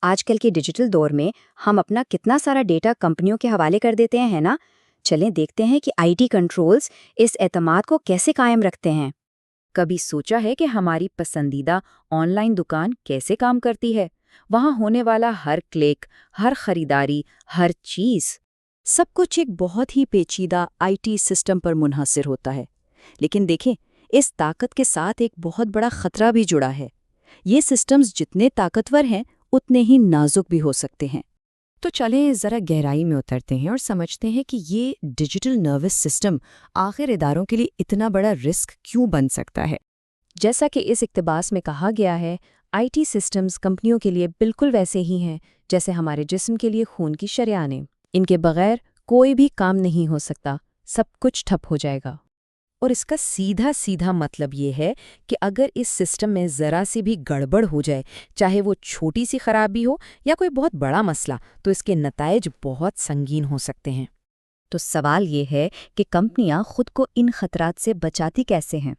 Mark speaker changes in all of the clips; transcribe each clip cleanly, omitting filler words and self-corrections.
Speaker 1: آج کل کے ڈیجیٹل دور میں ہم اپنا کتنا سارا ڈیٹا کمپنیوں کے حوالے کر دیتے ہیں نا؟ چلیں دیکھتے ہیں کہ آئی ٹی کنٹرولز اس اعتماد کو کیسے قائم رکھتے ہیں۔
Speaker 2: کبھی سوچا ہے کہ ہماری پسندیدہ آن لائن دکان کیسے کام کرتی ہے؟ وہاں ہونے والا ہر کلک، ہر خریداری، ہر چیز، سب کچھ ایک بہت ہی پیچیدہ آئی ٹی سسٹم پر منحصر ہوتا ہے۔ لیکن دیکھیں، اس طاقت کے ساتھ ایک بہت بڑا خطرہ بھی جڑا ہے۔ یہ سسٹمز جتنے طاقتور ہیں، اتنے ہی نازک بھی ہو سکتے ہیں۔ تو چلیں ذرا گہرائی میں اترتے ہیں اور سمجھتے ہیں کہ یہ ڈیجیٹل نروس سسٹم آخر اداروں کے لیے اتنا بڑا رسک کیوں بن سکتا ہے۔ جیسا کہ اس اقتباس میں کہا گیا ہے، آئی ٹی سسٹمز کمپنیوں کے لیے بالکل ویسے ہی ہیں جیسے ہمارے جسم کے لیے خون کی شریانیں۔ ان کے بغیر کوئی بھی کام نہیں ہو سکتا، سب کچھ ٹھپ ہو جائے گا۔ اور اس کا سیدھا مطلب یہ ہے کہ اگر اس سسٹم میں ذرا سی بھی گڑبڑ ہو جائے، چاہے وہ چھوٹی سی خرابی ہو یا کوئی بہت بڑا مسئلہ، تو اس کے نتائج بہت سنگین ہو سکتے ہیں۔
Speaker 1: تو سوال یہ ہے کہ کمپنیاں خود کو ان خطرات سے بچاتی کیسے ہیں؟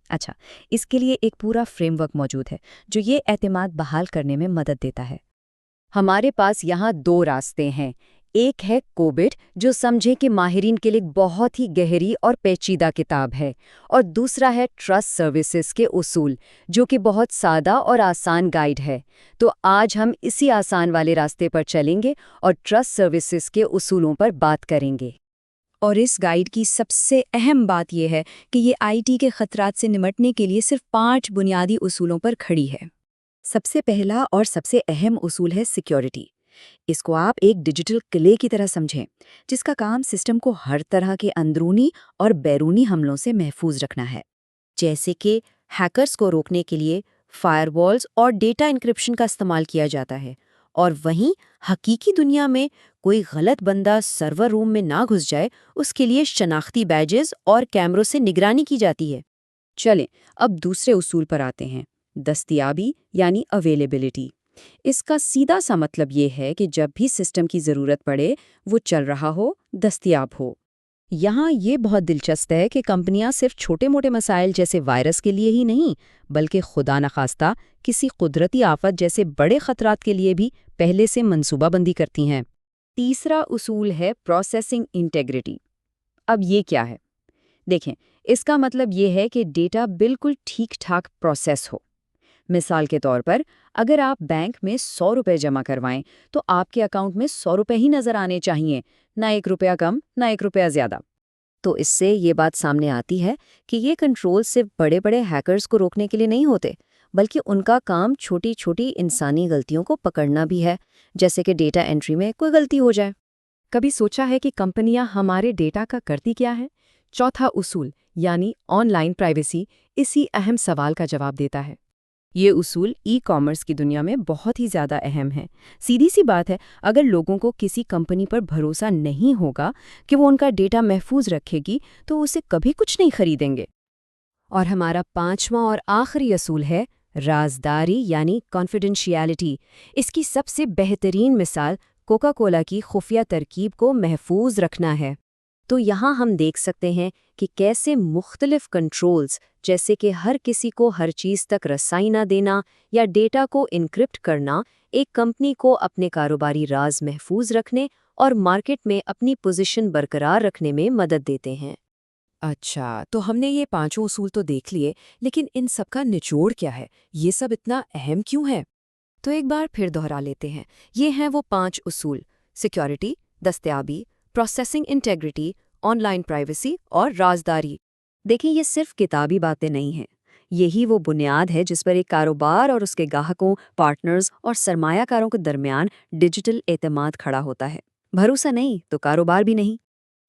Speaker 1: اچھا، اس کے لیے ایک پورا فریم ورک موجود ہے جو یہ اعتماد بحال کرنے میں مدد دیتا ہے۔
Speaker 2: ہمارے پاس یہاں دو راستے ہیں۔ ایک ہے کوبٹ، جو سمجھے کہ ماہرین کے لیے بہت ہی گہری اور پیچیدہ کتاب ہے، اور دوسرا ہے ٹرسٹ سروسز کے اصول، جو کہ بہت سادہ اور آسان گائیڈ ہے۔ تو آج ہم اسی آسان والے راستے پر چلیں گے اور ٹرسٹ سروسز کے اصولوں پر بات کریں گے۔
Speaker 1: اور اس گائیڈ کی سب سے اہم بات یہ ہے کہ یہ آئی ٹی کے خطرات سے نمٹنے کے لیے صرف 5 بنیادی اصولوں پر کھڑی ہے۔ سب سے پہلا اور سب سے اہم اصول ہے سیکیورٹی۔ اس کو آپ ایک ڈیجیٹل قلعے کی طرح سمجھیں، جس کا کام سسٹم کو ہر طرح کے اندرونی اور بیرونی حملوں سے محفوظ رکھنا ہے۔ جیسے کہ ہیکرز کو روکنے کے لیے فائر والز اور ڈیٹا انکرپشن کا استعمال کیا جاتا ہے، اور وہیں حقیقی دنیا میں کوئی غلط بندہ سرور روم میں نہ گھس جائے، اس کے لیے شناختی بیجز اور کیمروں سے نگرانی کی جاتی ہے۔
Speaker 2: چلیں اب دوسرے اصول پر آتے ہیں، دستیابی یعنی اویلیبلٹی۔ اس کا سیدھا سا مطلب یہ ہے کہ جب بھی سسٹم کی ضرورت پڑے، وہ چل رہا ہو، دستیاب ہو۔ یہاں یہ بہت دلچسپ ہے کہ کمپنیاں صرف چھوٹے موٹے مسائل جیسے وائرس کے لیے ہی نہیں، بلکہ خدا نخواستہ کسی قدرتی آفت جیسے بڑے خطرات کے لیے بھی پہلے سے منصوبہ بندی کرتی ہیں۔ تیسرا اصول ہے پروسیسنگ انٹیگریٹی۔ اب یہ کیا ہے؟ دیکھیں، اس کا مطلب یہ ہے کہ ڈیٹا بالکل ٹھیک ٹھاک پروسیس ہو۔ مثال کے طور پر، اگر آپ بینک میں 100 روپے جمع کروائیں تو آپ کے اکاؤنٹ میں 100 روپے ہی نظر آنے چاہیے، نہ 1 روپیہ کم، نہ 1 روپیہ زیادہ۔
Speaker 1: تو اس سے یہ بات سامنے آتی ہے کہ یہ کنٹرول صرف بڑے بڑے ہیکرز کو روکنے کے لیے نہیں ہوتے، بلکہ ان کا کام چھوٹی چھوٹی انسانی غلطیوں کو پکڑنا بھی ہے، جیسے کہ ڈیٹا انٹری میں کوئی غلطی ہو جائے۔
Speaker 2: کبھی سوچا ہے کہ کمپنیاں ہمارے ڈیٹا کا کرتی کیا ہے؟ چوتھا اصول یعنی آن لائن پرائیویسی اسی اہم سوال کا جواب دیتا ہے۔ یہ اصول ای کامرس کی دنیا میں بہت ہی زیادہ اہم ہے۔ سیدھی سی بات ہے، اگر لوگوں کو کسی کمپنی پر بھروسہ نہیں ہوگا کہ وہ ان کا ڈیٹا محفوظ رکھے گی، تو اسے کبھی کچھ نہیں خریدیں گے۔ اور ہمارا 5واں اور آخری اصول ہے رازداری یعنی کانفیڈینشیلٹی۔ اس کی سب سے بہترین مثال کوکا کولا کی خفیہ ترکیب کو محفوظ رکھنا ہے۔ تو یہاں ہم دیکھ سکتے ہیں کہ کیسے مختلف کنٹرولز، جیسے کہ ہر کسی کو ہر چیز تک رسائی نہ دینا یا ڈیٹا کو انکرپٹ کرنا، ایک کمپنی کو اپنے کاروباری راز محفوظ رکھنے اور مارکیٹ میں اپنی پوزیشن برقرار رکھنے میں مدد دیتے ہیں۔ اچھا، تو ہم نے یہ 5 اصول تو دیکھ لیے، لیکن ان سب کا نچوڑ کیا ہے؟ یہ سب اتنا اہم کیوں ہے؟ تو ایک بار پھر دہرا لیتے ہیں۔ یہ ہیں وہ 5 اصول: سیکیورٹی، دستیابی، processing integrity, on line privacy اور رازداری۔
Speaker 1: دیکھیں، یہ صرف کتابی باتیں نہیں ہیں، یہی وہ بنیاد ہے جس پر ایک کاروبار اور اس کے گاہکوں، پارٹنرز اور سرمایہ کاروں کے درمیان ڈیجیٹل اعتماد کھڑا ہوتا ہے۔ بھروسہ نہیں تو کاروبار بھی نہیں۔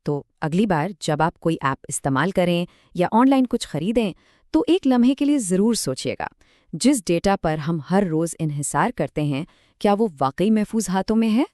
Speaker 2: تو اگلی بار جب آپ کوئی ایپ استعمال کریں یا آن لائن کچھ خریدیں، تو ایک لمحے کے لیے ضرور سوچیے گا، جس ڈیٹا پر ہم ہر روز انحصار کرتے ہیں، کیا وہ واقعی محفوظ ہاتھوں میں ہے؟